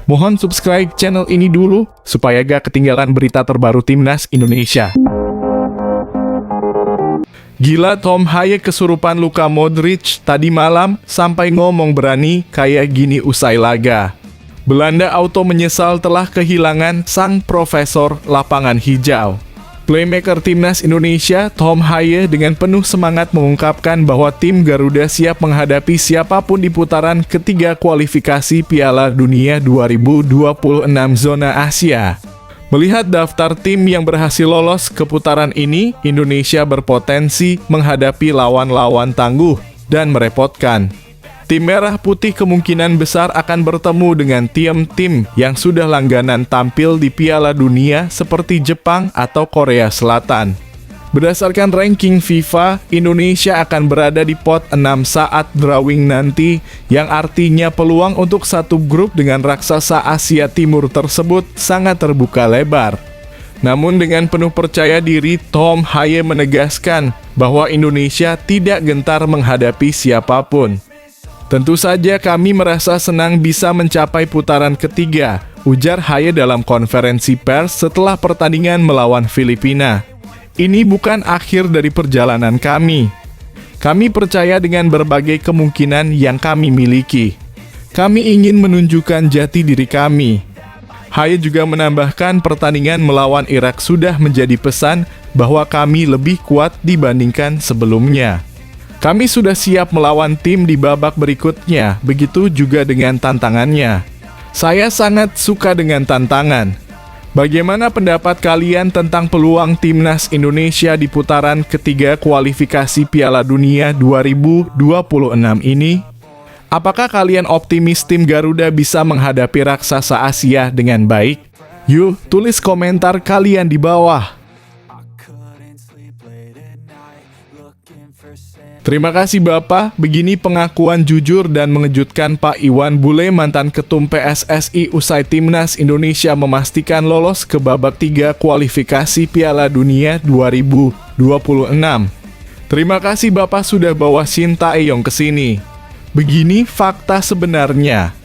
Mohon subscribe channel ini dulu, supaya gak ketinggalan berita terbaru Timnas Indonesia. Gila, Tom Haye kesurupan Luka Modric tadi malam sampai ngomong berani kayak gini usai laga. Belanda auto menyesal telah kehilangan sang profesor lapangan hijau. Playmaker Timnas Indonesia, Tom Haye dengan penuh semangat mengungkapkan bahwa tim Garuda siap menghadapi siapapun di putaran ketiga kualifikasi Piala Dunia 2026 zona Asia. Melihat daftar tim yang berhasil lolos ke putaran ini, Indonesia berpotensi menghadapi lawan-lawan tangguh dan merepotkan. Tim Merah Putih kemungkinan besar akan bertemu dengan tim-tim yang sudah langganan tampil di Piala Dunia seperti Jepang atau Korea Selatan. Berdasarkan ranking FIFA, Indonesia akan berada di pot 6 saat drawing nanti, yang artinya peluang untuk satu grup dengan raksasa Asia Timur tersebut sangat terbuka lebar. Namun dengan penuh percaya diri, Tom Haye menegaskan bahwa Indonesia tidak gentar menghadapi siapapun. Tentu saja kami merasa senang bisa mencapai putaran ketiga, ujar Haye dalam konferensi pers setelah pertandingan melawan Filipina. Ini bukan akhir dari perjalanan kami. Kami percaya dengan berbagai kemungkinan yang kami miliki. Kami ingin menunjukkan jati diri kami. Haye juga menambahkan pertandingan melawan Irak sudah menjadi pesan bahwa kami lebih kuat dibandingkan sebelumnya. Kami sudah siap melawan tim di babak berikutnya, begitu juga dengan tantangannya. Saya sangat suka dengan tantangan. Bagaimana pendapat kalian tentang peluang Timnas Indonesia di putaran ketiga kualifikasi Piala Dunia 2026 ini? Apakah kalian optimis tim Garuda bisa menghadapi raksasa Asia dengan baik? Yuk, tulis komentar kalian di bawah. Terima kasih Bapak, begini pengakuan jujur dan mengejutkan Pak Iwan Bule, mantan ketum PSSI usai Timnas Indonesia memastikan lolos ke babak 3 kualifikasi Piala Dunia 2026. Terima kasih Bapak sudah bawa Sintayong ke sini. Begini fakta sebenarnya.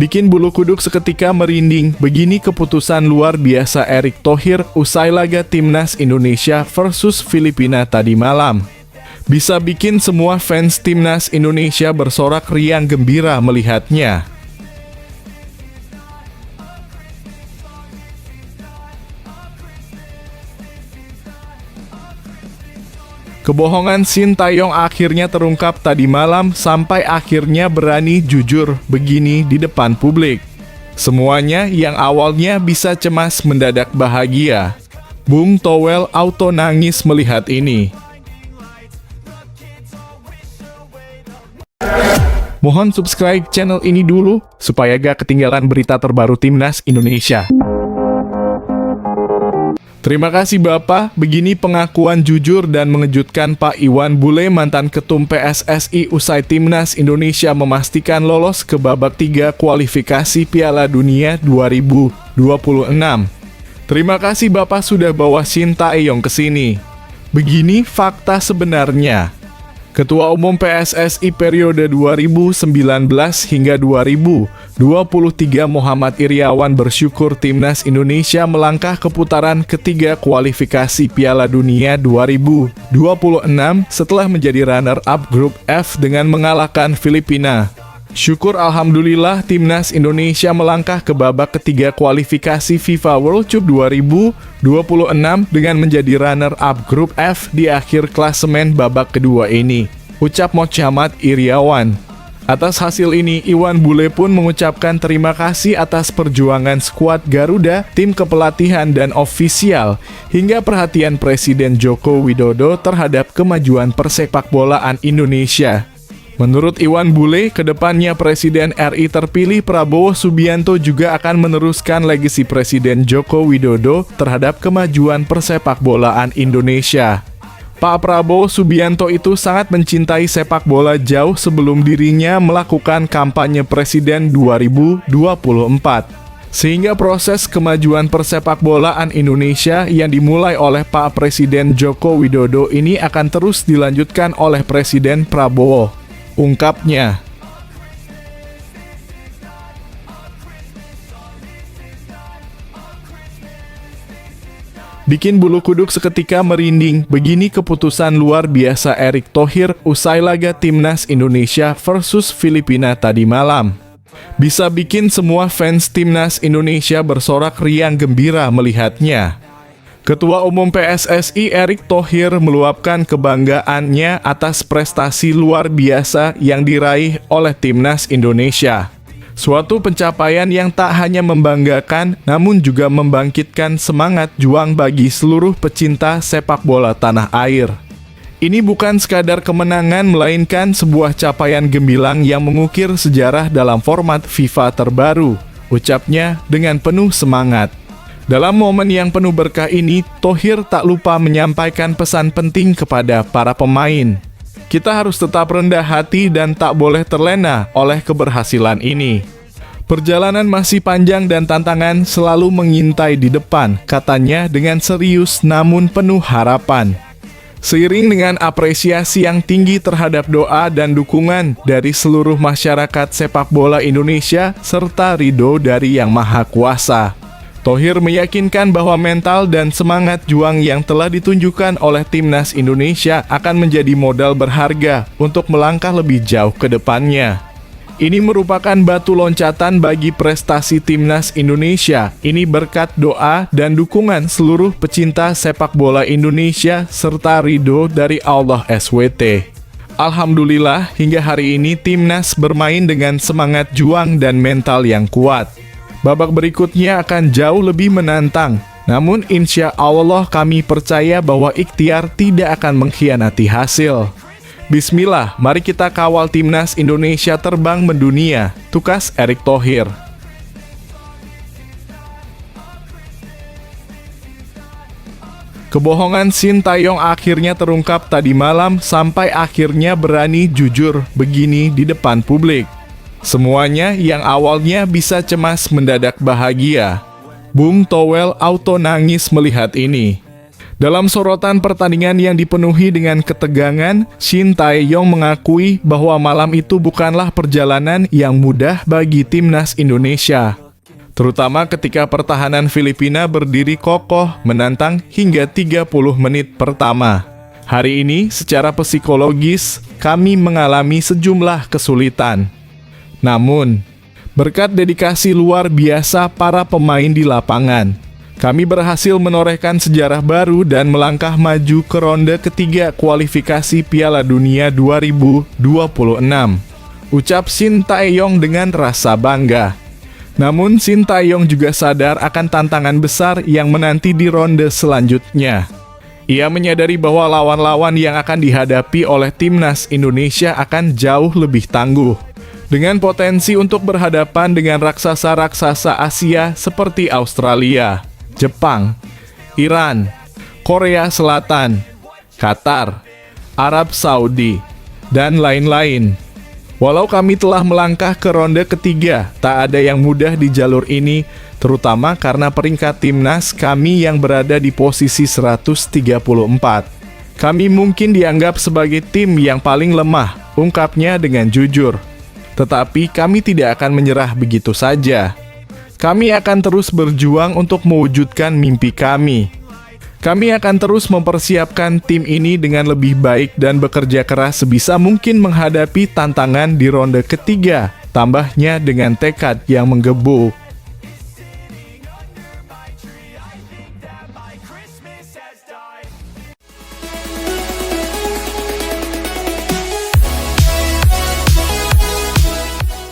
Bikin bulu kuduk seketika merinding, begini keputusan luar biasa Erick Thohir usai laga Timnas Indonesia versus Filipina tadi malam. Bisa bikin semua fans Timnas Indonesia bersorak riang gembira melihatnya. Kebohongan Sintayong akhirnya terungkap tadi malam sampai akhirnya berani jujur begini di depan publik. Semuanya yang awalnya bisa cemas mendadak bahagia. Bung Towel auto nangis melihat ini. Mohon subscribe channel ini dulu, supaya gak ketinggalan berita terbaru Timnas Indonesia. Terima kasih Bapak, begini pengakuan jujur dan mengejutkan Pak Iwan Bule, mantan ketum PSSI usai Timnas Indonesia memastikan lolos ke babak 3 kualifikasi Piala Dunia 2026. Terima kasih Bapak sudah bawa Sintayong ke sini. Begini fakta sebenarnya. Ketua Umum PSSI periode 2019 hingga 2023 Muhammad Iriawan bersyukur Timnas Indonesia melangkah ke putaran ketiga kualifikasi Piala Dunia 2026 setelah menjadi runner-up grup F dengan mengalahkan Filipina. Syukur alhamdulillah Timnas Indonesia melangkah ke babak ketiga kualifikasi FIFA World Cup 2026 dengan menjadi runner-up grup F di akhir klasemen babak kedua ini, ucap Muhammad Iriawan. Atas hasil ini, Iwan Bule pun mengucapkan terima kasih atas perjuangan skuad Garuda, tim kepelatihan dan ofisial, hingga perhatian Presiden Joko Widodo terhadap kemajuan persepakbolaan Indonesia. Menurut Iwan Bule, kedepannya Presiden RI terpilih Prabowo Subianto juga akan meneruskan legasi Presiden Joko Widodo terhadap kemajuan persepakbolaan Indonesia. Pak Prabowo Subianto itu sangat mencintai sepak bola jauh sebelum dirinya melakukan kampanye Presiden 2024. Sehingga proses kemajuan persepakbolaan Indonesia yang dimulai oleh Pak Presiden Joko Widodo ini akan terus dilanjutkan oleh Presiden Prabowo, ungkapnya. Bikin bulu kuduk seketika merinding, begini keputusan luar biasa Erick Thohir usai laga Timnas Indonesia versus Filipina tadi malam. Bisa bikin semua fans Timnas Indonesia bersorak riang gembira melihatnya. Ketua Umum PSSI Erick Thohir meluapkan kebanggaannya atas prestasi luar biasa yang diraih oleh Timnas Indonesia. Suatu pencapaian yang tak hanya membanggakan, namun juga membangkitkan semangat juang bagi seluruh pecinta sepak bola tanah air. Ini bukan sekadar kemenangan, melainkan sebuah capaian gemilang yang mengukir sejarah dalam format FIFA terbaru, ucapnya dengan penuh semangat. Dalam momen yang penuh berkah ini, Thohir tak lupa menyampaikan pesan penting kepada para pemain. Kita harus tetap rendah hati dan tak boleh terlena oleh keberhasilan ini. Perjalanan masih panjang dan tantangan selalu mengintai di depan, katanya dengan serius namun penuh harapan. Seiring dengan apresiasi yang tinggi terhadap doa dan dukungan dari seluruh masyarakat sepak bola Indonesia serta ridho dari Yang Maha Kuasa, Thohir meyakinkan bahwa mental dan semangat juang yang telah ditunjukkan oleh Timnas Indonesia akan menjadi modal berharga untuk melangkah lebih jauh ke depannya. Ini merupakan batu loncatan bagi prestasi Timnas Indonesia. Ini berkat doa dan dukungan seluruh pecinta sepak bola Indonesia serta ridho dari Allah SWT. Alhamdulillah, hingga hari ini Timnas bermain dengan semangat juang dan mental yang kuat. Babak berikutnya akan jauh lebih menantang. Namun insya Allah kami percaya bahwa ikhtiar tidak akan mengkhianati hasil. Bismillah, mari kita kawal Timnas Indonesia terbang mendunia, tukas Erick Thohir. Kebohongan Sintayong akhirnya terungkap tadi malam sampai akhirnya berani jujur begini di depan publik. Semuanya yang awalnya bisa cemas mendadak bahagia. Bung Towel auto nangis melihat ini. Dalam sorotan pertandingan yang dipenuhi dengan ketegangan, Sintayong mengakui bahwa malam itu bukanlah perjalanan yang mudah bagi Timnas Indonesia. Terutama ketika pertahanan Filipina berdiri kokoh menantang hingga 30 menit pertama. Hari ini secara psikologis kami mengalami sejumlah kesulitan. Namun, berkat dedikasi luar biasa para pemain di lapangan, kami berhasil menorehkan sejarah baru dan melangkah maju ke ronde ketiga kualifikasi Piala Dunia 2026. Ucap Sintayong dengan rasa bangga. Namun Sintayong juga sadar akan tantangan besar yang menanti di ronde selanjutnya. Ia menyadari bahwa lawan-lawan yang akan dihadapi oleh Timnas Indonesia akan jauh lebih tangguh, dengan potensi untuk berhadapan dengan raksasa-raksasa Asia seperti Australia, Jepang, Iran, Korea Selatan, Qatar, Arab Saudi, dan lain-lain. Walau kami telah melangkah ke ronde ketiga, tak ada yang mudah di jalur ini, terutama karena peringkat timnas kami yang berada di posisi 134. Kami mungkin dianggap sebagai tim yang paling lemah, ungkapnya dengan jujur. Tetapi kami tidak akan menyerah begitu saja. Kami akan terus berjuang untuk mewujudkan mimpi kami. Kami akan terus mempersiapkan tim ini dengan lebih baik dan bekerja keras sebisa mungkin menghadapi tantangan di ronde ketiga, tambahnya dengan tekad yang menggebu.